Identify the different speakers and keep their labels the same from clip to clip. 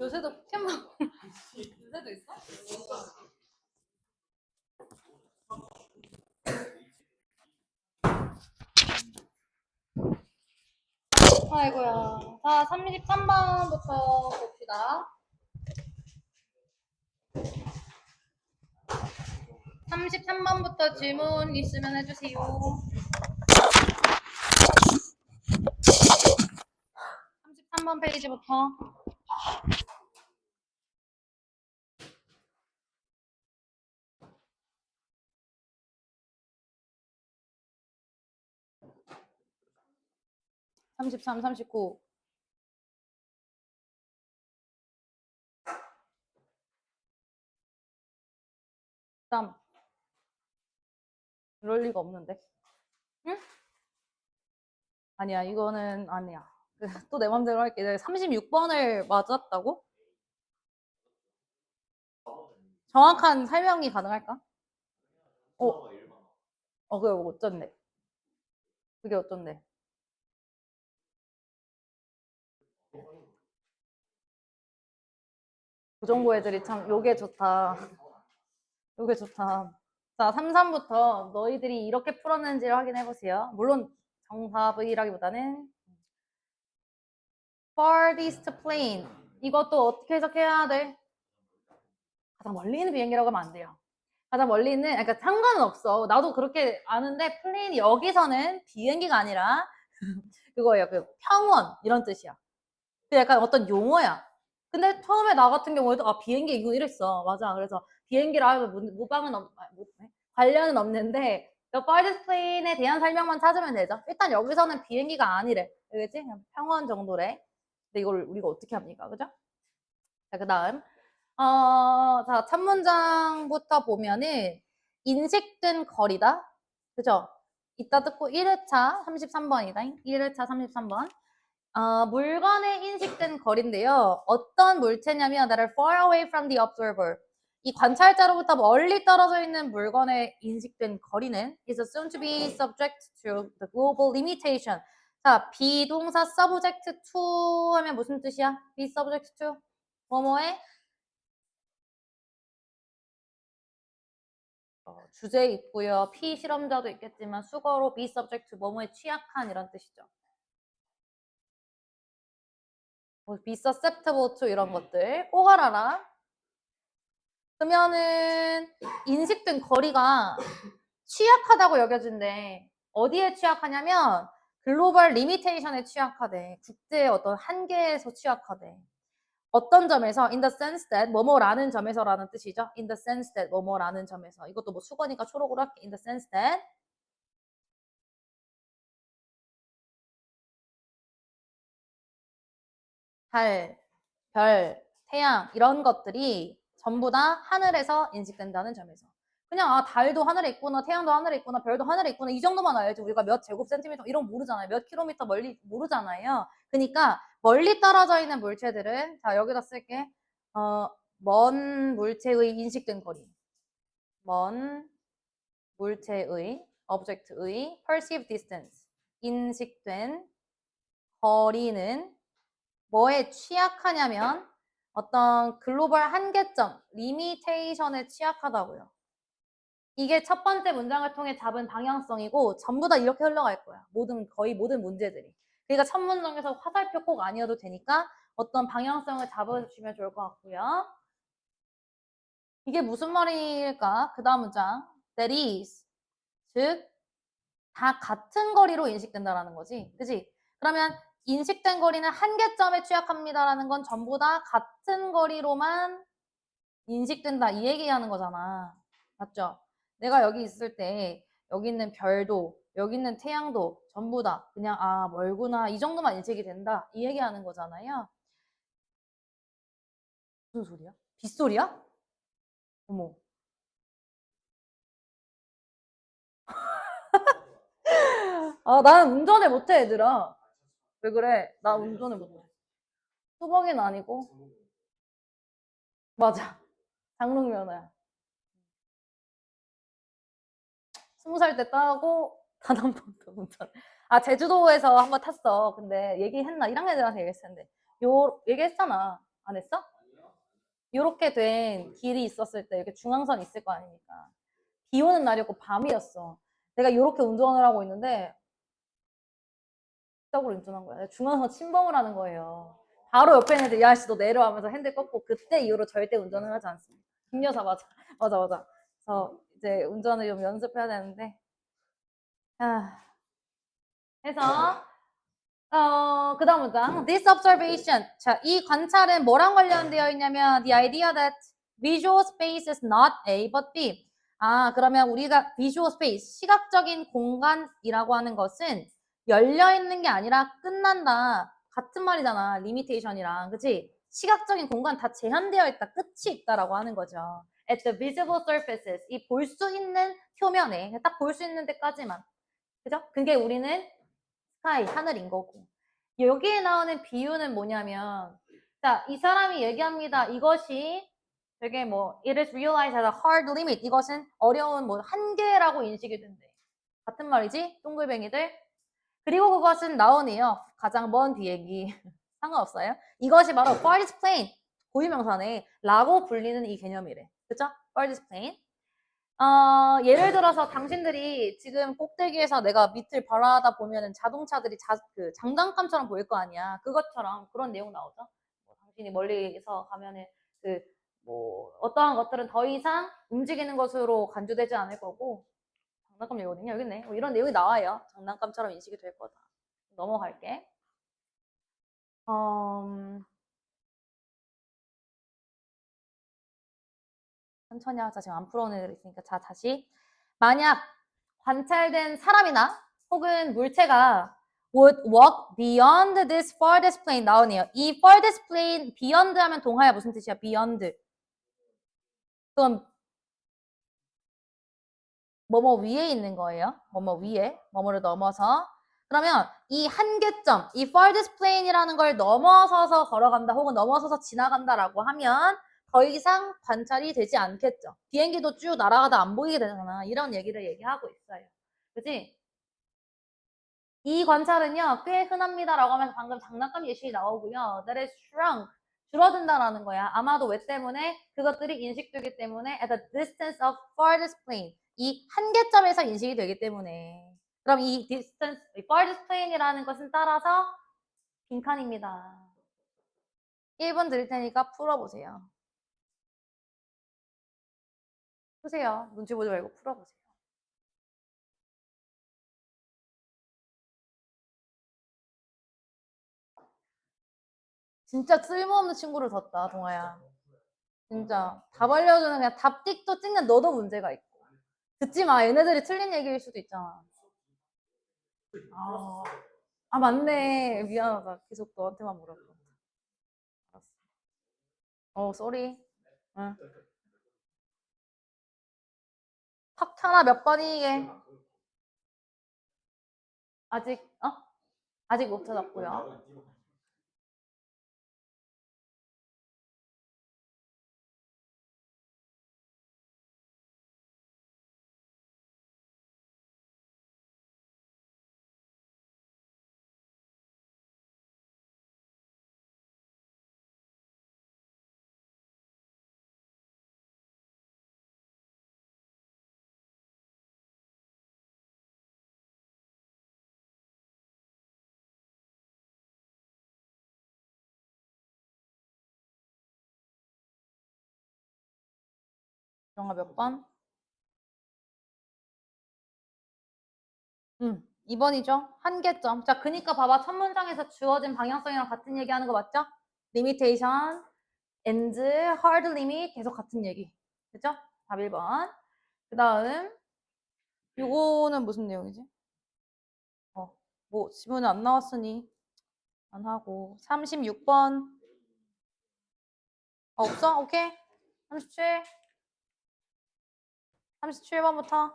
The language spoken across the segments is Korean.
Speaker 1: 요새도 포켓몬 요새도 있어? 아이고야. 자, 33번부터 봅시다. 33번부터 질문 있으면 해주세요. 33번 페이지부터. (33) (39) 3 이럴 리가 없는데. 응? 아니야, 이거는 아니야. 또 내 맘대로 할게. 내가 36번을 맞았다고? 정확한 설명이 가능할까? 그게 어쩐데? 그게 어쩐데? 부정보 애들이 참 요게 좋다. 요게 좋다. 자, 3, 3부터 너희들이 이렇게 풀었는지를 확인해보세요. 물론 정답이라기보다는 farthest plane. 이것도 어떻게 해석해야 돼? 가장 멀리 있는 비행기라고 하면 안 돼요. 가장 멀리 있는, 그러니까 상관은 없어. 나도 그렇게 아는데 플레인이 여기서는 비행기가 아니라 그거예요. 그 평원 이런 뜻이야. 그 약간 어떤 용어야. 근데 처음에 나 같은 경우에도 비행기 이거 이랬어. 맞아. 그래서 비행기라 하면 무방은 관련은 없는데 그 farthest plane에 대한 설명만 찾으면 되죠. 일단 여기서는 비행기가 아니래. 알겠지? 그냥 평원 정도래. 근데 이걸 우리가 어떻게 합니까? 그죠? 자, 그다음 자, 첫 문장부터 보면은 인식된 거리다. 그죠? 이따 듣고 1회차 33번이다. 1회차 33번. 물건의 인식된 거리인데요. 어떤 물체냐면 that are far away from the observer. 이 관찰자로부터 멀리 떨어져 있는 물건의 인식된 거리는 is assumed to be subject to the global limitation. 자, 비동사 subject to 하면 무슨 뜻이야? be subject to? 뭐뭐에? 주제 있고요. 피실험자도 있겠지만 수거로 be subject to 뭐뭐에 취약한 이런 뜻이죠. be susceptible to 이런 것들 꼭 알아라. 그러면은 인식된 거리가 취약하다고 여겨진대. 어디에 취약하냐면 글로벌 리미테이션에 취약하대. 국제의 어떤 한계에서 취약하대. 어떤 점에서 in the sense that 뭐뭐라는 점에서라는 뜻이죠. in the sense that 뭐뭐라는 점에서. 이것도 뭐 수거니까 초록으로 할게. in the sense that 달, 별, 태양 이런 것들이 전부 다 하늘에서 인식된다는 점에서. 그냥 달도 하늘에 있구나, 태양도 하늘에 있구나, 별도 하늘에 있구나 이 정도만 알지 우리가 몇 제곱 센티미터 이런 거 모르잖아요. 몇 킬로미터 멀리 모르잖아요. 그러니까 멀리 떨어져 있는 물체들은 자 여기다 쓸게. 먼 물체의 인식된 거리. 먼 물체의 object의 perceived distance 인식된 거리는 뭐에 취약하냐면 어떤 글로벌 한계점, 리미테이션에 취약하다고요. 이게 첫 번째 문장을 통해 잡은 방향성이고 전부 다 이렇게 흘러갈 거야. 거의 모든 문제들이. 그러니까 첫 문장에서 화살표 꼭 아니어도 되니까 어떤 방향성을 잡아주시면 좋을 것 같고요. 이게 무슨 말일까? 그 다음 문장. That is. 즉, 다 같은 거리로 인식된다라는 거지. 그지? 그러면 인식된 거리는 한계점에 취약합니다라는 건 전부 다 같은 거리로만 인식된다 이 얘기하는 거잖아. 맞죠? 내가 여기 있을 때 여기 있는 별도 여기 있는 태양도 전부 다 그냥 멀구나 이 정도만 인식이 된다 이 얘기하는 거잖아요. 무슨 소리야? 빗소리야? 어머. 나는 운전을 못해 얘들아. 왜 그래? 나 운전을 못해. 수박이는 아니고. 맞아. 장롱 면허야. 20살 때 따고 단 한 번도 운전. 제주도에서 한번 탔어. 근데 얘기했나? 1학년 애들한테 얘기했을 텐데. 얘기했잖아. 안 했어? 이렇게 된 길이 있었을 때 이렇게 중앙선 있을 거 아닙니까? 비 오는 날이었고 밤이었어. 내가 이렇게 운전을 하고 있는데 적으로 운전한 거야. 중앙선 침범을 하는 거예요. 바로 옆에 있는데 야씨 너 내려가면서 핸들 꺾고 그때 이후로 절대 운전을 하지 않습니다. 김여사 맞아. 맞아. 그래서 이제 운전을 좀 연습해야 되는데 아, 해서 그다음 문장. This observation. 자, 이 관찰은 뭐랑 관련되어 있냐면 the idea that visual space is not A but B. 아, 그러면 우리가 visual space, 시각적인 공간이라고 하는 것은 열려 있는 게 아니라 끝난다. 같은 말이잖아. limitation이랑. 그치? 시각적인 공간 다 제한되어 있다. 끝이 있다라고 하는 거죠. At the visible surfaces. 이 볼 수 있는 표면에. 딱 볼 수 있는 데까지만. 그죠? 그게 우리는 스카이, 하늘인 거고. 여기에 나오는 비유는 뭐냐면, 자, 이 사람이 얘기합니다. 이것이 되게 뭐, it is realized as a hard limit. 이것은 어려운 뭐, 한계라고 인식이 된대. 같은 말이지? 동글뱅이들. 그리고 그것은 나오네요. 가장 먼 비행기. 상관없어요. 이것이 바로 farthest plane. 고유명사네. 라고 불리는 이 개념이래. 그쵸? farthest plane. 예를 들어서 당신들이 지금 꼭대기에서 내가 밑을 바라다 보면은 자동차들이 그 장난감처럼 보일 거 아니야. 그것처럼 그런 내용 나오죠. 뭐 당신이 멀리서 가면은 그 뭐 어떠한 것들은 더 이상 움직이는 것으로 간주되지 않을 거고 장난감 얘기거든요. 여기 있네. 뭐 이런 내용이 나와요. 장난감처럼 인식이 될 거다. 넘어갈게. 천천히 하자. 지금 안 풀어오는 애들 있으니까. 자, 다시. 만약 관찰된 사람이나 혹은 물체가 would walk beyond this farthest plane 나오네요. 이 farthest plane, beyond 하면 동하야 무슨 뜻이야? beyond. 그럼 뭐뭐 위에 있는 거예요. 뭐뭐 위에, 뭐뭐를 넘어서. 그러면 이 한계점, 이 farthest plane이라는 걸 넘어서서 걸어간다 혹은 넘어서서 지나간다라고 하면 더 이상 관찰이 되지 않겠죠. 비행기도 쭉 날아가다 안 보이게 되잖아. 이런 얘기를 얘기하고 있어요. 그치? 이 관찰은요, 꽤 흔합니다라고 하면서 방금 장난감 예시가 나오고요. That is shrunk. 줄어든다라는 거야. 아마도 왜 때문에? 그것들이 인식되기 때문에 at the distance of farthest plane. 이 한계점에서 인식이 되기 때문에. 그럼 이 distance, farthest plane이라는 것은 따라서 빈칸입니다. 1분 드릴 테니까 풀어보세요. 푸세요. 눈치 보지 말고 풀어보세요. 진짜 쓸모없는 친구를 뒀다, 동아야. 진짜. 답 알려주는 그냥 답틱도 찍는 너도 문제가 있고. 듣지 마. 얘네들이 틀린 얘기일 수도 있잖아. 맞네. 미안하다. 계속 너한테만 물어봐. 알았어. 쏘리. 응. 탁 하나 몇 번이게? 아직, 아직 못 찾았고요. 영화 몇 번? 2번이죠. 한계점. 자, 그니까 봐봐. 첫 문장에서 주어진 방향성이랑 같은 얘기하는 거 맞죠? limitation, ends, hard limit 계속 같은 얘기. 그죠? 답 1번. 그 다음 요거는 무슨 내용이지? 뭐 지문에 안 나왔으니 안 하고 36번 없어? 오케이. 37 37번부터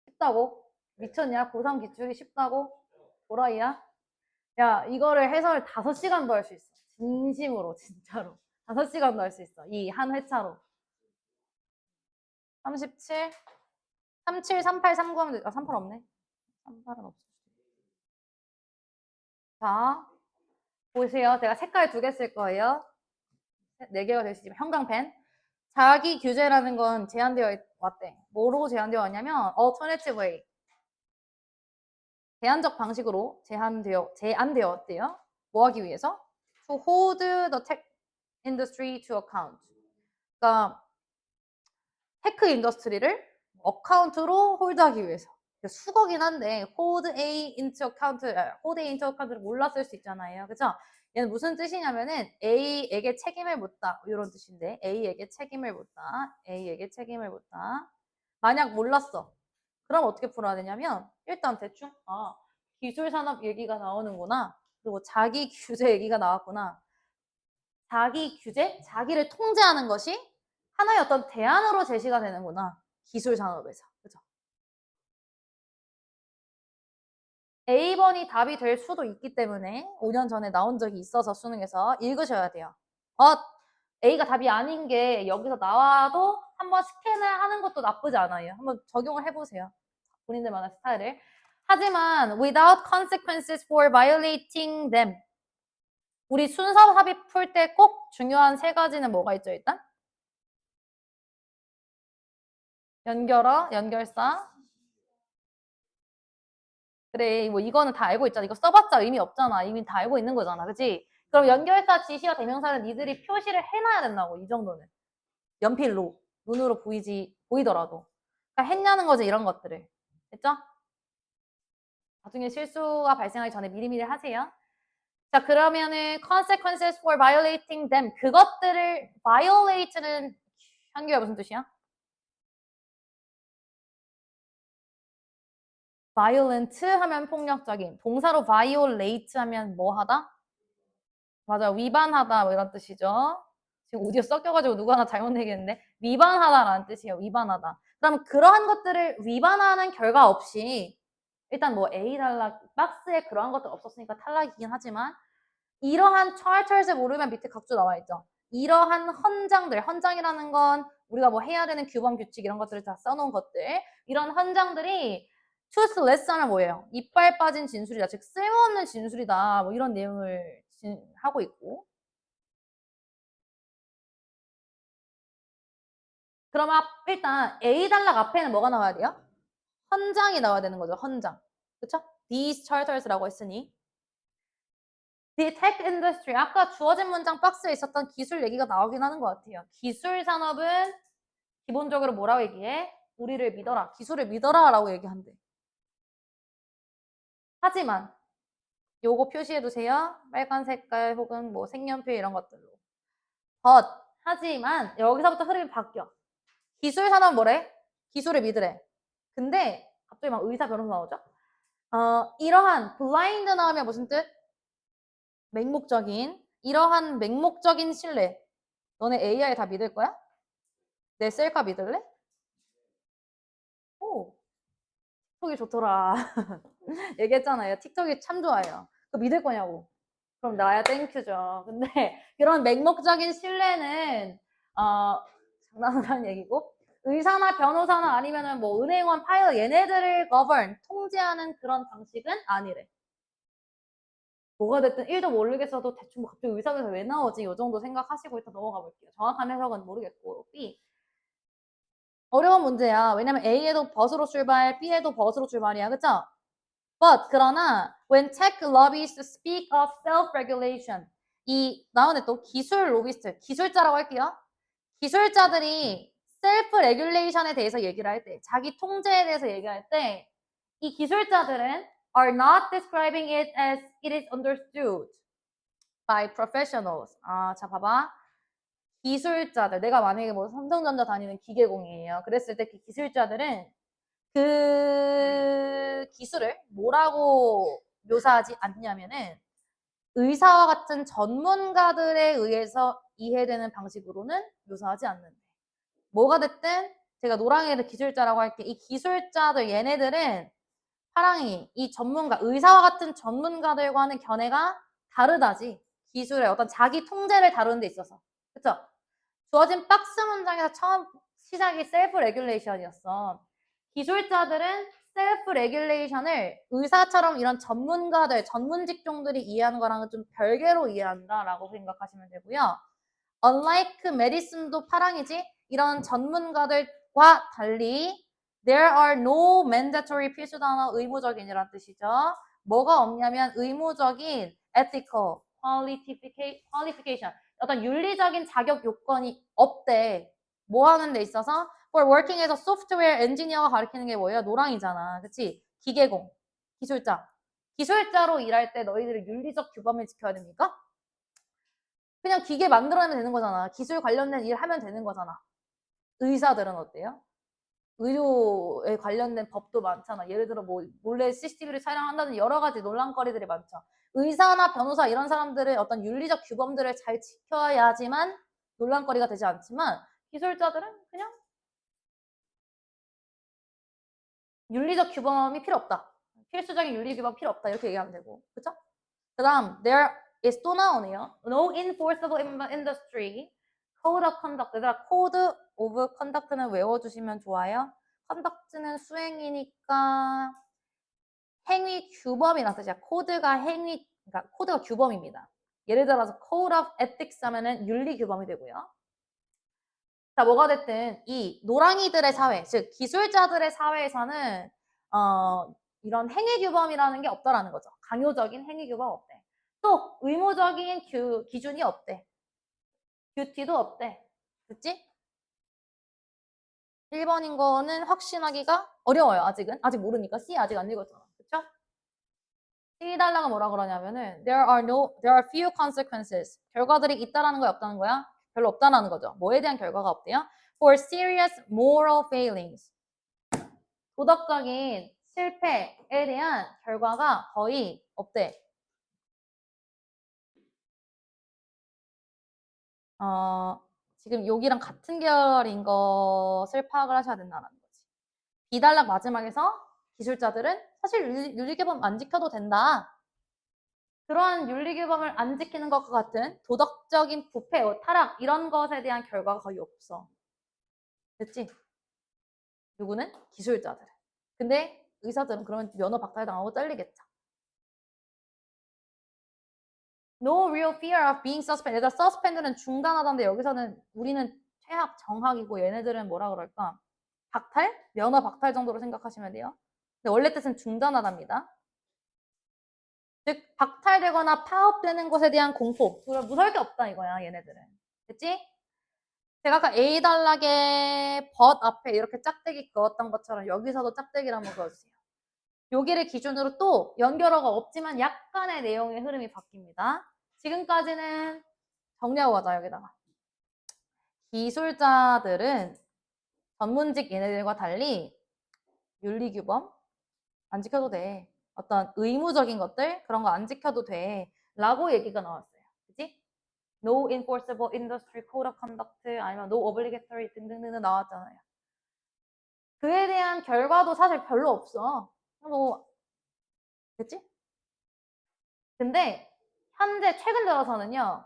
Speaker 1: 쉽다고? 미쳤냐? 고3 기출이 쉽다고? 도라이야? 야, 이거를 해설 5시간도 할 수 있어. 진심으로, 진짜로. 5시간도 할 수 있어. 이 한 회차로. 37, 37, 38, 39 하면 돼. 38 없네. 3발은 없을 수도 있고. 자, 보세요. 제가 색깔 2개 쓸 거예요. 4개가 될 수 있지만 형광펜. 자기 규제라는 건 제한되어 왔대. 뭐로 제한되어 왔냐면 alternative way. 제한적 방식으로 제한되었대요. 뭐 하기 위해서? To hold the tech industry to account. 그러니까 테크 인더스트리를 어카운트로 홀드하기 위해서. 수거긴 한데 hold A into account를 몰랐을 수 있잖아요. 그죠? 얘는 무슨 뜻이냐면은 A에게 책임을 묻다 이런 뜻인데 A에게 책임을 묻다. A에게 책임을 묻다. 만약 몰랐어. 그럼 어떻게 풀어야 되냐면 일단 대충 기술산업 얘기가 나오는구나. 그리고 자기 규제 얘기가 나왔구나. 자기 규제, 자기를 통제하는 것이 하나의 어떤 대안으로 제시가 되는구나. 기술산업에서. 그죠? A번이 답이 될 수도 있기 때문에 5년 전에 나온 적이 있어서 수능에서 읽으셔야 돼요. A가 답이 아닌 게 여기서 나와도 한번 스캔을 하는 것도 나쁘지 않아요. 한번 적용을 해보세요. 본인들만의 스타일을. 하지만 without consequences for violating them. 우리 순서 합의 풀 때 꼭 중요한 3가지는 뭐가 있죠, 일단? 연결어, 연결사. 그래, 뭐 이거는 다 알고 있잖아. 이거 써봤자 의미 없잖아. 이미 다 알고 있는 거잖아. 그치? 그럼 연결사, 지시어, 대명사는 니들이 표시를 해놔야 된다고, 이 정도는. 연필로, 눈으로 보이더라도. 그러니까 했냐는 거지, 이런 것들을. 됐죠? 나중에 실수가 발생하기 전에 미리미리 하세요. 자, 그러면은 consequences for violating them. 그것들을 violate는 한국어 무슨 뜻이야? violent 하면 폭력적인. 동사로 violate 하면 뭐 하다? 맞아, 위반하다 뭐 이런 뜻이죠. 지금 오디오 섞여가지고 누가 하나 잘못 얘기했는데 위반하다라는 뜻이에요. 위반하다. 그럼 그러한 것들을 위반하는 결과 없이 일단 뭐 A 탈락 박스에 그러한 것들 없었으니까 탈락이긴 하지만 이러한 charters를 모르면 밑에 각주 나와 있죠. 이러한 헌장이라는 건 우리가 뭐 해야 되는 규범 규칙 이런 것들을 다 써놓은 것들 이런 헌장들이 toothless는 뭐예요? 이빨 빠진 진술이다. 즉 쓸모없는 진술이다. 뭐 이런 내용을 하고 있고 그러면 일단 A 단락 앞에는 뭐가 나와야 돼요? 헌장이 나와야 되는 거죠. 헌장. 그쵸? These charters라고 했으니 The tech industry 아까 주어진 문장 박스에 있었던 기술 얘기가 나오긴 하는 것 같아요. 기술 산업은 기본적으로 뭐라고 얘기해? 우리를 믿어라. 기술을 믿어라 라고 얘기한대. 하지만 요거 표시해 두세요. 빨간 색깔 혹은 뭐 색연필 이런 것들로. But 하지만 여기서부터 흐름이 바뀌어. 기술 산업 뭐래? 기술을 믿으래. 근데 갑자기 막 의사 변호사 나오죠? 이러한 블라인드 나오면 무슨 뜻? 맹목적인 이러한 맹목적인 신뢰. 너네 AI 다 믿을 거야? 내 셀카 믿을래? 오, 틱톡이 좋더라. 얘기했잖아요. 틱톡이 참 좋아요. 그거 믿을 거냐고. 그럼 나야 땡큐죠. 근데 그런 맹목적인 신뢰는 장난하는 얘기고 의사나 변호사나 아니면은 뭐 은행원 파일럿 얘네들을 통제하는 그런 방식은 아니래. 뭐가 됐든 1도 모르겠어도 대충 뭐 갑자기 의사에서 왜 나오지? 이 정도 생각하시고 일단 넘어가 볼게요. 정확한 해석은 모르겠고 B 어려운 문제야. 왜냐면 A에도 벗으로 출발, B에도 벗으로 출발이야. 그쵸? But 그러나 when tech lobbyists speak of self-regulation 이 나오네 또 기술 로비스트, 기술자라고 할게요. 기술자들이 self-regulation에 대해서 얘기를 할 때, 자기 통제에 대해서 얘기할 때 이 기술자들은 are not describing it as it is understood by professionals. 자 봐봐. 기술자들, 내가 만약에 뭐 삼성전자 다니는 기계공이에요. 그랬을 때 그 기술자들은 그 기술을 뭐라고 묘사하지 않냐면은 의사와 같은 전문가들에 의해서 이해되는 방식으로는 묘사하지 않는데 뭐가 됐든 제가 노랑이를 기술자라고 할게. 이 기술자들 얘네들은 파랑이 이 전문가 의사와 같은 전문가들과는 견해가 다르다지 기술의 어떤 자기 통제를 다루는 데 있어서 그쵸? 주어진 박스 문장에서 처음 시작이 셀프 레귤레이션이었어. 기술자들은 셀프 레귤레이션을 의사처럼 이런 전문가들, 전문 직종들이 이해하는 거랑은 좀 별개로 이해한다라고 생각하시면 되고요. Unlike medicine도 파랑이지 이런 전문가들과 달리 there are no mandatory 필수 단어 의무적인이란 뜻이죠. 뭐가 없냐면 의무적인 ethical qualification 어떤 윤리적인 자격 요건이 없대. 뭐 하는 데 있어서 for working에서 소프트웨어 엔지니어가 가리키는 게 뭐예요? 노랑이잖아. 그치? 기계공, 기술자. 기술자로 일할 때 너희들이 윤리적 규범을 지켜야 됩니까? 그냥 기계 만들어내면 되는 거잖아. 기술 관련된 일 하면 되는 거잖아. 의사들은 어때요? 의료에 관련된 법도 많잖아. 예를 들어 뭐 몰래 CCTV를 촬영한다는 여러 가지 논란거리들이 많죠. 의사나 변호사 이런 사람들의 어떤 윤리적 규범들을 잘 지켜야지만 논란거리가 되지 않지만 기술자들은 그냥 윤리적 규범이 필요 없다. 필수적인 윤리 규범 필요 없다. 이렇게 얘기하면 되고. 그쵸? 그 다음 there is 또 나오네요. No enforceable industry code of conduct. 얘들아 code of conduct는 외워주시면 좋아요. conduct는 수행이니까 행위 규범이라는 뜻이야. 코드가 행위, 그러니까 코드가 규범입니다. 예를 들어서 code of ethics 하면은 윤리 규범이 되고요. 자, 뭐가 됐든 이 노랑이들의 사회, 즉 기술자들의 사회에서는 이런 행위 규범이라는 게 없다라는 거죠. 강요적인 행위 규범 없대. 또 의무적인 기준이 없대. 듀티도 없대. 됐지? 1번인 거는 확신하기가 어려워요. 아직은. 아직 모르니까. C 아직 안 읽었잖아. 그쵸? C 달라가 뭐라 그러냐면은 there are few consequences. 결과들이 있다라는 거야, 없다는 거야? 별로 없다라는 거죠. 뭐에 대한 결과가 없대요? For serious moral failings. 도덕적인 실패에 대한 결과가 거의 없대. 지금 여기랑 같은 계열인 것을 파악을 하셔야 된다는 거지. B단락 마지막에서 기술자들은 사실 윤리규범 안 지켜도 된다. 그러한 윤리규범을 안 지키는 것과 같은 도덕적인 부패, 타락 이런 것에 대한 결과가 거의 없어. 됐지? 누구는? 기술자들. 근데 의사들은 그러면 면허 박탈당하고 잘리겠죠. No real fear of being suspended. 얘들아, suspend는 중단하던데 여기서는 우리는 최악 정학이고 얘네들은 뭐라 그럴까? 박탈? 면허 박탈 정도로 생각하시면 돼요. 근데 원래 뜻은 중단하답니다. 즉 박탈되거나 파업되는 것에 대한 공포. 무서울 게 없다 이거야 얘네들은. 됐지? 제가 아까 A 단락에 but 앞에 이렇게 짝대기 그었던 것처럼 여기서도 짝대기를 한번 그어주세요. 여기를 기준으로 또 연결어가 없지만 약간의 내용의 흐름이 바뀝니다. 지금까지는 정리하고 가자 여기다가. 기술자들은 전문직 얘네들과 달리 윤리규범 안 지켜도 돼. 어떤 의무적인 것들 그런 거 안 지켜도 돼. 라고 얘기가 나왔어요. 그치? No enforceable industry code of conduct 아니면 no obligatory 등등등등 나왔잖아요. 그에 대한 결과도 사실 별로 없어. 뭐 됐지? 근데 현재 최근 들어서는요.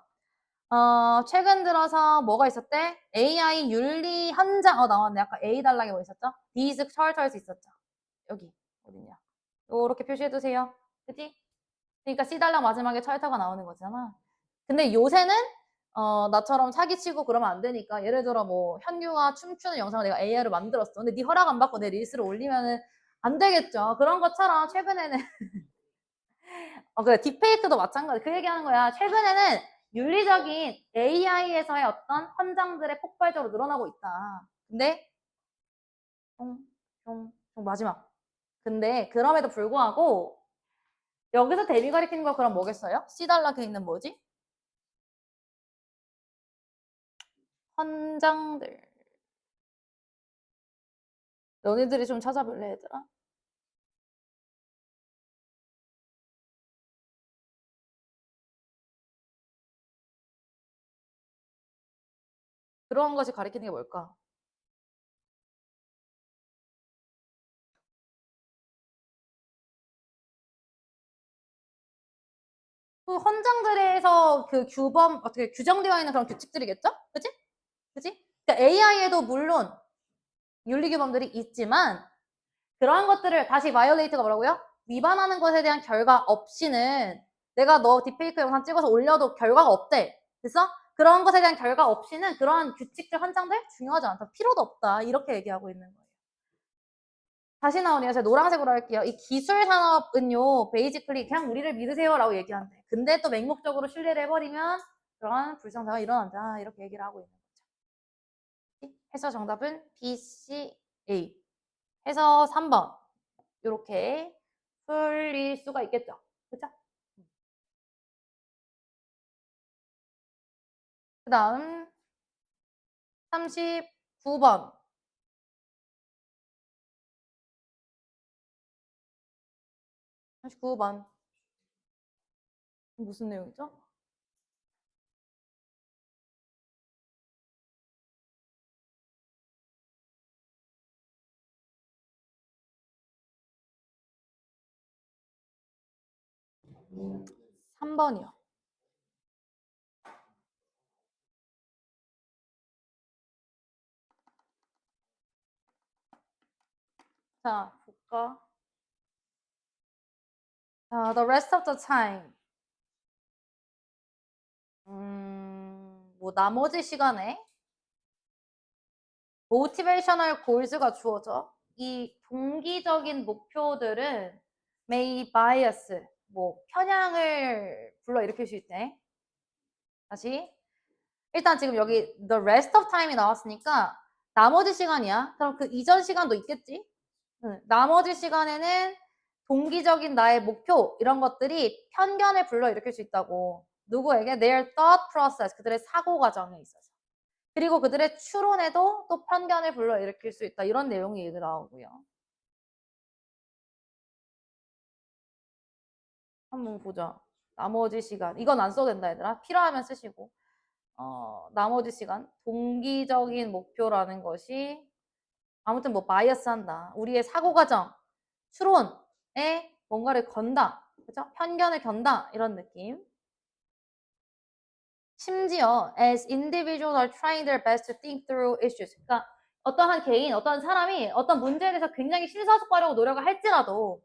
Speaker 1: 최근 들어서 뭐가 있었대? AI 윤리 현장 나왔네. 아까 A 달락에 뭐 있었죠? These charters 있었죠. 여기 어딨냐? 요렇게 표시해 두세요. 그치? 그러니까 C 달락 마지막에 찰터가 나오는 거잖아. 근데 요새는 나처럼 사기치고 그러면 안 되니까 예를 들어 뭐 현규가 춤추는 영상을 내가 AI로 만들었어. 근데 네 허락 안 받고 내 릴스를 올리면은 안 되겠죠. 그런 것처럼 최근에는 그래 딥페이크도 마찬가지. 그 얘기하는 거야. 최근에는 윤리적인 AI에서의 어떤 현장들의 폭발적으로 늘어나고 있다. 근데 마지막. 근데 그럼에도 불구하고 여기서 대비 가리키는 거 그럼 뭐겠어요? C 달락에 있는 뭐지? 현장들. 너네들이 좀 찾아볼래 얘들아? 그런 것이 가리키는 게 뭘까? 그 현장들에서 그 규범 어떻게 규정되어 있는 그런 규칙들이겠죠? 그치? 그치? 그러니까 AI에도 물론 윤리 규범들이 있지만 그러한 것들을 다시 violate가 뭐라고요? 위반하는 것에 대한 결과 없이는 내가 너 딥페이크 영상 찍어서 올려도 결과가 없대. 됐어? 그런 것에 대한 결과 없이는 그러한 규칙들, 환장들 중요하지 않다. 필요도 없다. 이렇게 얘기하고 있는 거예요. 다시 나오네요. 제가 노란색으로 할게요. 이 기술 산업은요, 베이지클리 그냥 우리를 믿으세요라고 얘기한대. 근데 또 맹목적으로 신뢰를 해버리면 그러한 불상사가 일어난다. 이렇게 얘기를 하고 있는 거죠. 해서 정답은 B, C, A. 해서 3번. 이렇게 풀릴 수가 있겠죠. 그쵸? 그 다음 39번. 무슨 내용이죠? 음, 3번이요. 자, 볼까? 자, the rest of the time. 뭐 나머지 시간에 motivational goals가 주어져. 이 동기적인 목표들은 may bias, 뭐 편향을 불러일으킬 수 있대. 다시. 일단 지금 여기 the rest of time이 나왔으니까 나머지 시간이야. 그럼 그 이전 시간도 있겠지? 나머지 시간에는 동기적인 나의 목표 이런 것들이 편견을 불러일으킬 수 있다고. 누구에게? Their thought process, 그들의 사고 과정에 있어서. 그리고 그들의 추론에도 또 편견을 불러일으킬 수 있다. 이런 내용이 여기 나오고요. 한번 보자. 나머지 시간. 이건 안 써도 된다, 얘들아. 필요하면 쓰시고. 나머지 시간. 동기적인 목표라는 것이 아무튼 뭐 바이어스 한다. 우리의 사고 과정, 추론에 뭔가를 건다. 그죠? 편견을 견다. 이런 느낌. 심지어 as individuals are trying their best to think through issues. 그러니까 어떠한 개인, 어떤 사람이 어떤 문제에 대해서 굉장히 실사숙고하려고 노력을 할지라도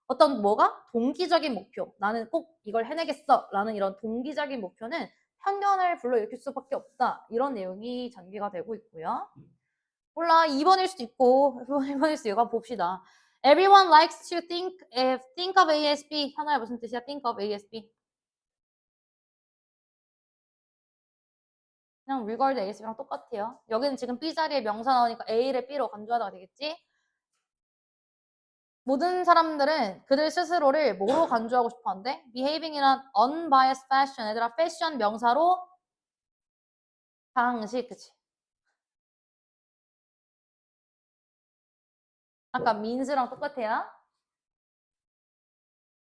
Speaker 1: 어떤 뭐가? 동기적인 목표. 나는 꼭 이걸 해내겠어. 라는 이런 동기적인 목표는 편견을 불러일으킬 수밖에 없다. 이런 내용이 전개가 되고 있고요. 몰라. 2번일 수도 있고 1번일 수도 있고 봅시다. Everyone likes to think of ASB. 현아야 무슨 뜻이야? think of ASB. 그냥 regard ASB랑 똑같아요. 여기는 지금 B 자리에 명사 나오니까 A를 B로 간주하다가 되겠지? 모든 사람들은 그들 스스로를 뭐로 간주하고 싶어 한대? behaving이란 unbiased fashion. 얘들아, 패션 명사로 방식, 그치? 아까 means랑 똑같아요.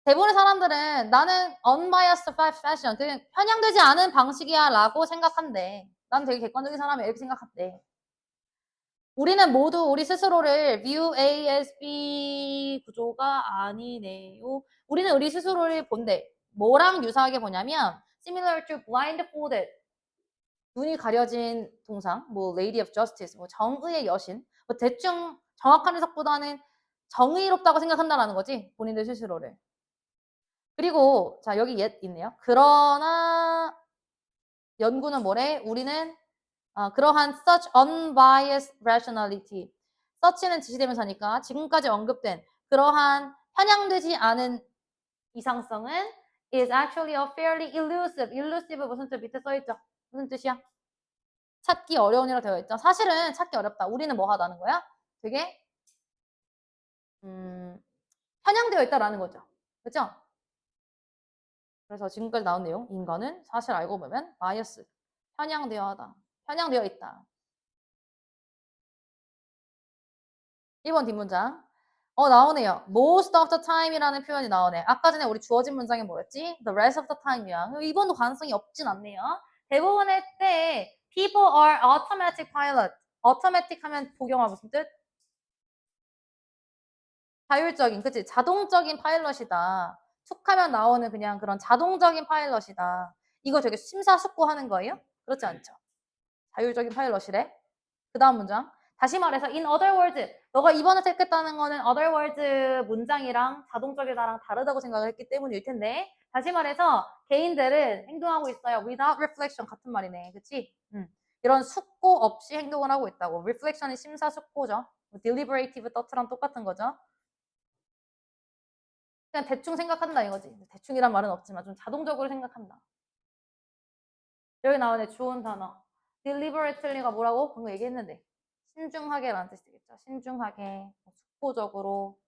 Speaker 1: 대부분의 사람들은 나는 unbiased fashion, 그냥 편향되지 않은 방식이야 라고 생각한대. 난 되게 객관적인 사람이야 이렇게 생각한대. 우리는 모두 우리 스스로를 view A as B 구조가 아니네요. 우리는 우리 스스로를 본대. 뭐랑 유사하게 보냐면 similar to blindfolded. 눈이 가려진 동상, 뭐 Lady of Justice, 뭐 정의의 여신. 뭐 대충 정확한 해석보다는 정의롭다고 생각한다라는 거지. 본인들 스스로를. 그리고 자 여기 옛 있네요. 그러나 연구는 뭐래? 우리는 그러한 such unbiased rationality. such는 지시대명사니까 지금까지 언급된 그러한 편향되지 않은 이상성은 is actually a fairly elusive. elusive 무슨 뜻 밑에 써있죠? 무슨 뜻이야? 찾기 어려운이라 되어 있죠. 사실은 찾기 어렵다. 우리는 뭐 하다는 거야? 되게 편향되어 있다라는 거죠. 그렇죠? 그래서 지금까지 나온 내용, 인간은 사실 알고 보면 바이어스, 편향되어 있다. 1번 뒷문장. 나오네요. most of the time이라는 표현이 나오네. 아까 전에 우리 주어진 문장이 뭐였지? the rest of the time이야. 2번도 가능성이 없진 않네요. 대부분의 때 people are automatic pilot. automatic 하면 복용하 무슨 뜻? 자율적인, 그치? 자동적인 파일럿이다. 툭하면 나오는 그냥 그런 자동적인 파일럿이다. 이거 되게 심사숙고하는 거예요? 그렇지 않죠? 자율적인 파일럿이래. 그 다음 문장. 다시 말해서 in other words, 너가 2번을 택했다는 거는 other words 문장이랑 자동적이다랑 다르다고 생각을 했기 때문일 텐데 다시 말해서 개인들은 행동하고 있어요. without reflection 같은 말이네. 그치? 이런 숙고 없이 행동을 하고 있다고. reflection이 심사숙고죠. deliberative thought랑 똑같은 거죠. 그냥 대충 생각한다 이거지. 대충이란 말은 없지만 좀 자동적으로 생각한다. 여기 나오네. 좋은 단어. deliberately가 뭐라고? 방금 얘기했는데. 신중하게라는 뜻이 되겠죠. 신중하게, 숙고적으로.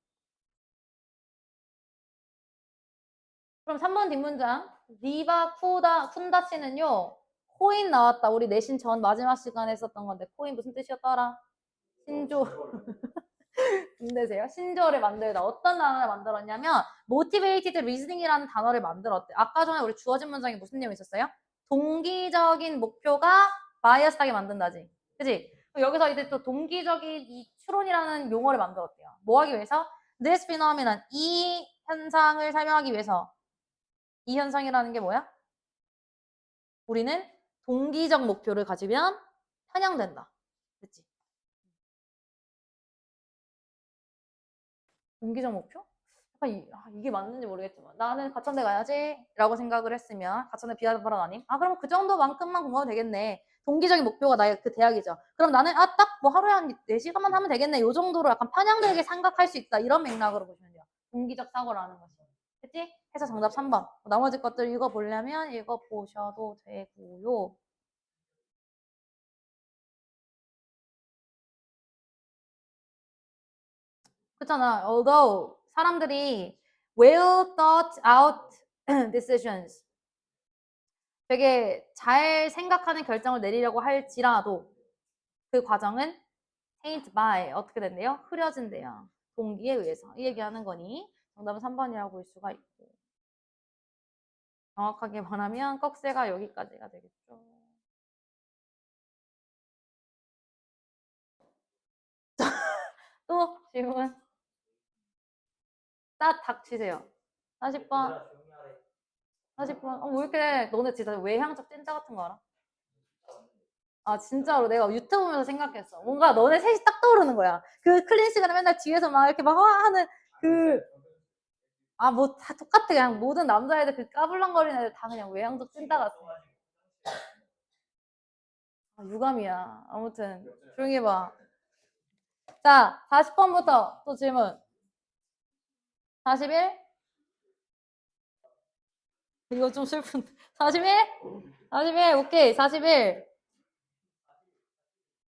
Speaker 1: 그럼 3번 뒷문장. 니바 쿤다 씨는요. 코인 나왔다. 우리 내신 전 마지막 시간에 했었던 건데 코인 무슨 뜻이었더라? 신조. 힘내세요. 신조어를 만들다. 어떤 단어를 만들었냐면 motivated reasoning이라는 단어를 만들었대. 아까 전에 우리 주어진 문장에 무슨 내용 있었어요? 동기적인 목표가 바이어스하게 만든다지. 그지? 여기서 이제 또 동기적인 이 추론이라는 용어를 만들었대요. 뭐 하기 위해서? This phenomenon. 이 현상을 설명하기 위해서. 이 현상이라는 게 뭐야? 우리는 동기적 목표를 가지면 편향된다. 그치? 동기적 목표? 이게 맞는지 모르겠지만 나는 가천대 가야지 라고 생각을 했으면 가천대 비하는 발언 아님? 그럼 그 정도만큼만 공부하면 되겠네. 동기적인 목표가 나의 그 대학이죠. 그럼 나는 딱 뭐 하루에 한 4시간만 하면 되겠네. 요 정도로 약간 편향되게 생각할 수 있다. 이런 맥락으로 보시면 돼요. 동기적 사고라는 것이. 그치? 해서 정답 3번. 나머지 것들 읽어보려면 읽어보셔도 되고요. 그렇잖아. Although 사람들이 well thought out decisions 되게 잘 생각하는 결정을 내리려고 할지라도 그 과정은 tainted by 어떻게 된대요? 흐려진대요. 동기에 의해서. 이 얘기하는 거니 정답은 3번이라고 볼 수가 있고 정확하게 말하면 꺽쇠가 여기까지가 되겠죠. 또 질문 딱 닥치세요. 40번 40번 왜 이렇게 너네 진짜 외향적 찐따 같은 거 알아? 진짜로 내가 유튜브 보면서 생각했어. 뭔가 너네 셋이 딱 떠오르는 거야. 그 클린 시간에 맨날 뒤에서 막 이렇게 막 하는 그, 뭐 다 똑같아. 그냥 모든 남자애들 그 까불렁거리는 애들 다 그냥 외향적 찐따 같아. 유감이야. 아무튼, 조용히 해봐. 자, 40번부터 또 질문. 41? 이거 좀 슬픈데. 41? 41, 오케이. 41.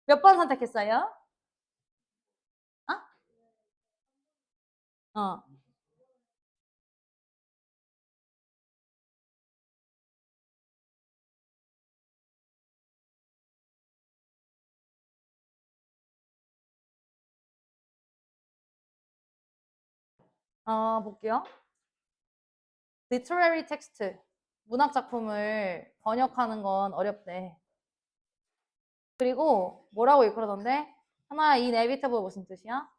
Speaker 1: 몇 번 선택했어요? 어? 볼게요. literary text. 문학 작품을 번역하는 건 어렵대. 그리고 뭐라고 일컬어던데? 하나 inevitable 무슨 뜻이야?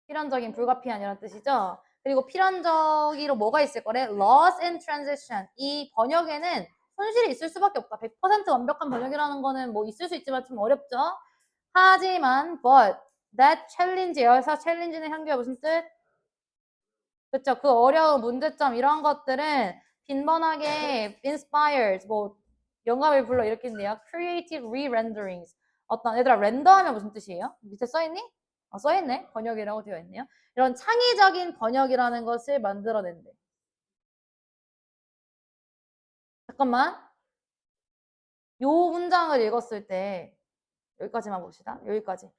Speaker 1: 필연적인 불가피한이라는 뜻이죠. 그리고 필연적이로 뭐가 있을 거래? loss and transition. 이 번역에는 손실이 있을 수밖에 없다. 100% 완벽한 번역이라는 거는 뭐 있을 수 있지만 좀 어렵죠. 하지만 but that challenge 여기서 challenge는 현규야 무슨 뜻? 그렇죠. 그 어려운 문제점 이런 것들은 빈번하게 inspires 뭐 영감을 불러일으킨대요. creative re-renderings. 어떤 얘들아 렌더하면 무슨 뜻이에요? 밑에 써있니? 써있네. 번역이라고 되어 있네요. 이런 창의적인 번역이라는 것을 만들어낸대. 잠깐만. 요 문장을 읽었을 때 여기까지만 봅시다. 여기까지.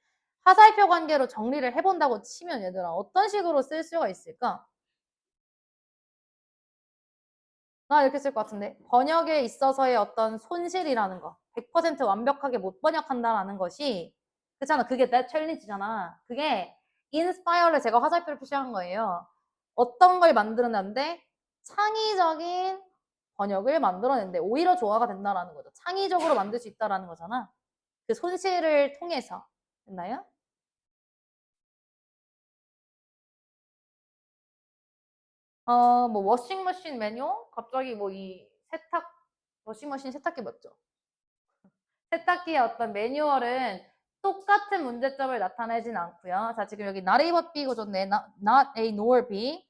Speaker 1: 화살표 관계로 정리를 해본다고 치면 얘들아 어떤 식으로 쓸 수가 있을까? 나 이렇게 쓸 것 같은데 번역에 있어서의 어떤 손실이라는 거 100% 완벽하게 못 번역한다라는 것이 그렇잖아. 그게 내 챌린지잖아. 그게 인스파이어를 제가 화살표를 표시한 거예요. 어떤 걸 만들어낸데 창의적인 번역을 만들어낸데 오히려 조화가 된다라는 거죠. 창의적으로 만들 수 있다라는 거잖아. 그 손실을 통해서 됐나요? 뭐 워싱머신 매뉴얼? 갑자기 뭐 이 세탁 워싱머신 세탁기 맞죠? 세탁기의 어떤 매뉴얼은 똑같은 문제점을 나타내진 않고요. 자, 지금 여기 not A but B 고졌네. not A nor B.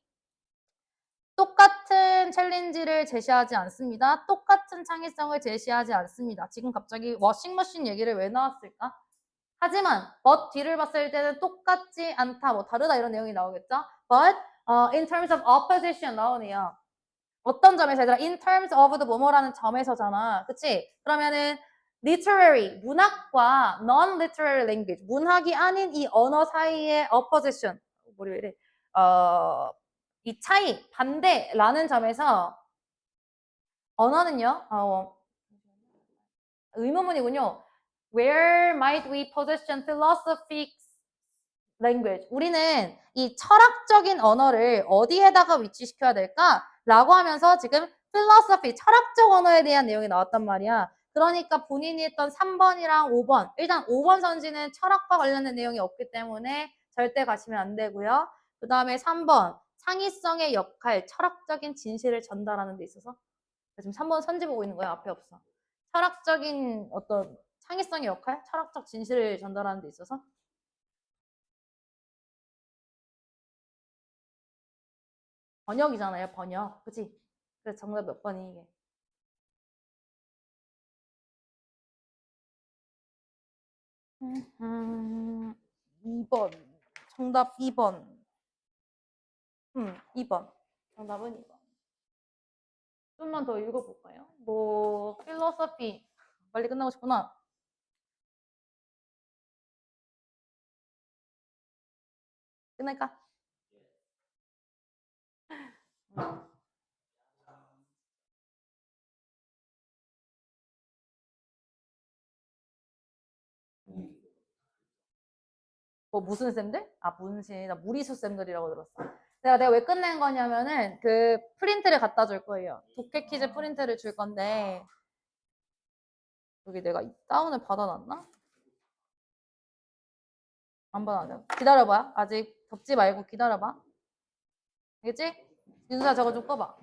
Speaker 1: 똑같은 챌린지를 제시하지 않습니다. 똑같은 창의성을 제시하지 않습니다. 지금 갑자기 워싱머신 얘기를 왜 나왔을까? 하지만 but 뒤를 봤을 때는 똑같지 않다, 뭐 다르다 이런 내용이 나오겠죠? But in terms of opposition 나오네요. 어떤 점에서 얘들아? In terms of the 뭐뭐라는 점에서잖아. 그치? 그러면은 literary, 문학과 non-literary language, 문학이 아닌 이 언어 사이의 opposition, 뭐래 왜 이래? 이 차이, 반대라는 점에서 언어는요, 의문문이군요. Where might we position philosophic language? 우리는 이 철학적인 언어를 어디에다가 위치시켜야 될까? 라고 하면서 지금 philosophy, 철학적 언어에 대한 내용이 나왔단 말이야. 그러니까 본인이 했던 3번이랑 5번, 일단 5번 선지는 철학과 관련된 내용이 없기 때문에 절대 가시면 안 되고요. 그 다음에 3번, 창의성의 역할, 철학적인 진실을 전달하는 데 있어서 지금 3번 선지 보고 있는 거야. 앞에 없어. 철학적인 어떤 창의성의 역할, 철학적 진실을 전달하는 데 있어서 번역이잖아요. 번역. 그치? 그래서 정답 몇 번이 이게? 2번. 정답 2번. 2번. 정답은 2번. 좀만 더 읽어볼까요? 뭐, 필로소피. 빨리 끝나고 싶구나. 끝낼까? 뭐, 무슨 쌤들? 아, 문신. 나 무리수 쌤들이라고 들었어. 내가 왜 끝낸 거냐면은, 그 프린트를 갖다 줄 거예요. 독해 퀴즈 프린트를 줄 건데, 여기 내가 다운을 받아놨나? 안 받아놨네. 기다려봐. 아직 덮지 말고 기다려봐. 알겠지? 윤수야 저거 좀 꺼봐.